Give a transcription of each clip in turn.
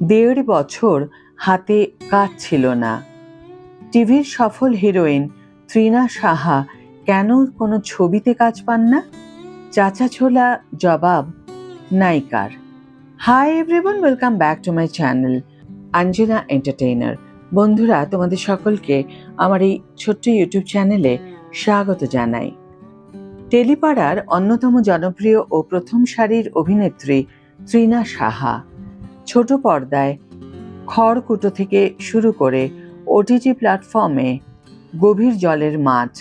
দেড় বছর হাতে কাজ ছিল না। টিভির সফল হিরোইন তৃণা সাহা কেন কোনো ছবিতে কাজ পান না? চাচা ছোলা জবাব নায়িকার। Hi everyone, welcome back to my channel Anjana entertainer. বন্ধুরা, তোমাদের সকলকে আমার এই ছোট্ট ইউটিউব চ্যানেলে স্বাগত জানাই। টেলিপাড়ার অন্যতম জনপ্রিয় ও প্রথম সারির অভিনেত্রী তৃণা সাহা ছোট পর্দায় খড়কুটো থেকে শুরু করে ওটিটি প্ল্যাটফর্মে গভীর জলের মাছ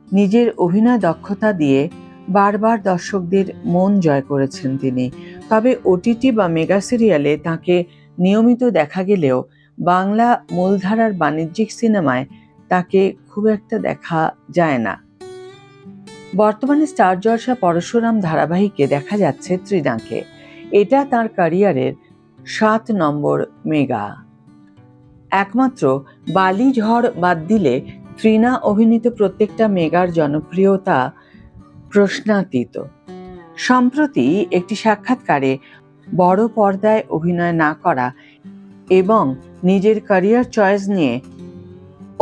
নিজের অভিনয় দক্ষতা দিয়ে বারবার দর্শকদের মন জয় করেছেন তিনি। তবে ওটিটি বা মেগা সিরিয়ালে তাঁকে নিয়মিত দেখা গেলেও বাংলা মূলধারার বাণিজ্যিক সিনেমায় তাকে খুব একটা দেখা যায় না। বর্তমানে স্টার জলসা পরশুরাম ধারাবাহিকে দেখা যাচ্ছে তৃণাকে। এটা তার ক্যারিয়ারের 7 নম্বর মেগা। একমাত্র বালি ঝড় বাদ দিলে তৃণা অভিনীত প্রত্যেকটা মেগার জনপ্রিয়তা প্রশ্নাতীত। সম্প্রতি একটি সাক্ষাৎকারে বড় পর্দায় অভিনয় না করা এবং নিজের ক্যারিয়ার চয়েস নিয়ে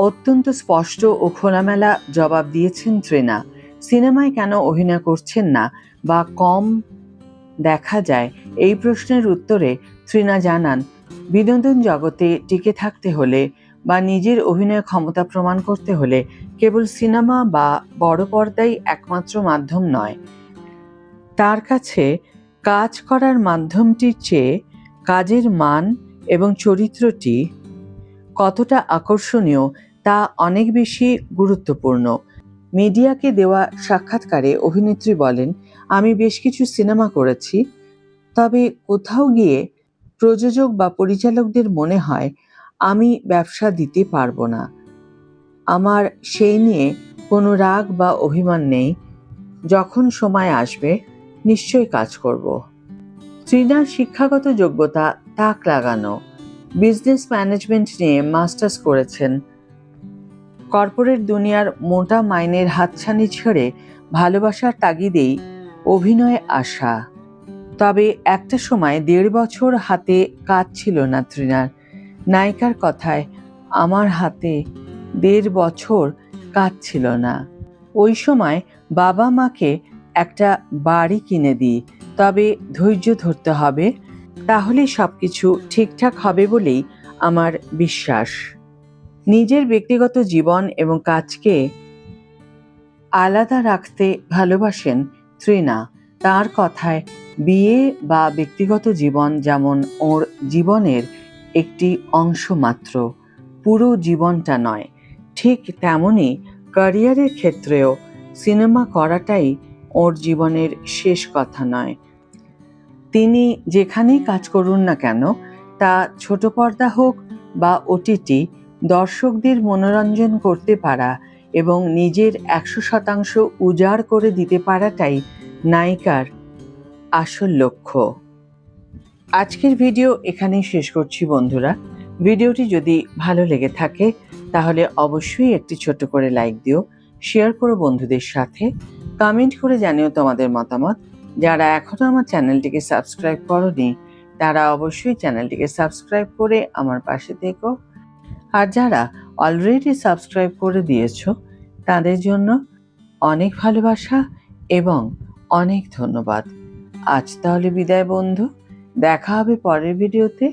অত্যন্ত স্পষ্ট ও খোলামেলা জবাব দিয়েছেন তৃণা। সিনেমায় কেন অভিনয় করছেন না বা কম দেখা যায়, এই প্রশ্নের উত্তরে তৃণা জানান, বিনোদন জগতে টিকে থাকতে হলে বা নিজের অভিনয় ক্ষমতা প্রমাণ করতে হলে কেবল সিনেমা বা বড় পর্দাই একমাত্র মাধ্যম নয়। তার কাছে কাজ করার মাধ্যমটির চেয়ে কাজের মান এবং চরিত্রটি কতটা আকর্ষণীয় তা অনেক বেশি গুরুত্বপূর্ণ। মিডিয়াকে দেওয়া সাক্ষাৎকারে অভিনেত্রী বলেন, আমি বেশ কিছু সিনেমা করেছি, তবে কোথাও গিয়ে প্রযোজক বা পরিচালকদের মনে হয় আমি ব্যবসা দিতে পারবো না। আমার সেই নিয়ে কোনো রাগ বা অভিমান নেই। যখন সময় আসবে নিশ্চয়ই কাজ করব। তৃণার শিক্ষাগত যোগ্যতা তাক লাগানো। বিজনেস ম্যানেজমেন্ট নিয়ে মাস্টার্স করেছেন। কর্পোরেট দুনিয়ার মোটা মাইনের হাতছানি ছেড়ে ভালোবাসার তাগিদেই অভিনয়ে আসা। তবে একটা সময় 1.5 বছর হাতে কাজ ছিল না তৃণার। নায়িকার কথায়, আমার হাতে 1.5 বছর কাজ ছিল না। ওই সময় বাবা মাকে একটা বাড়ি কিনে দিই, তবে ধৈর্য ধরতে হবে, তাহলে সবকিছু ঠিকঠাক হবে বলেই আমার বিশ্বাস। নিজের ব্যক্তিগত জীবন এবং কাজকে আলাদা রাখতে ভালোবাসেন তৃণা। তার কথায়, বিয়ে বা ব্যক্তিগত জীবন যেমন ওর জীবনের একটি অংশ মাত্র, পুরো জীবনটা নয়। ঠিক তেমনই ক্যারিয়ারের ক্ষেত্রেও সিনেমা করাটাই ওর জীবনের শেষ কথা নয়। তিনি যেখানেই কাজ করুন না কেন, তা ছোট পর্দা হোক বা ওটিটি, দর্শকদের মনোরঞ্জন করতে পারা এবং নিজের 100% উজাড় করে দিতে পারাটাই নায়িকার আসল লক্ষ্য। আজকের ভিডিও এখানেই শেষ করছি বন্ধুরা। ভিডিওটি যদি ভালো লেগে থাকে তাহলে অবশ্যই একটি ছোট করে লাইক দিও, শেয়ার করো বন্ধুদের সাথে, কমেন্ট করে জানিও তোমাদের মতামত। যারা এখনো আমার চ্যানেলটিকে সাবস্ক্রাইব করোনি তারা অবশ্যই চ্যানেলটিকে সাবস্ক্রাইব করে আমার পাশে থেকো। আর যারা অলরেডি সাবস্ক্রাইব করে দিয়েছো তাদের জন্য অনেক ভালোবাসা এবং অনেক ধন্যবাদ। আজ তাহলে বিদায় বন্ধু, দেখা হবে পরের ভিডিওতে।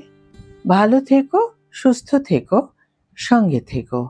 ভালো থেকো, সুস্থ থেকো, সঙ্গে থেকো।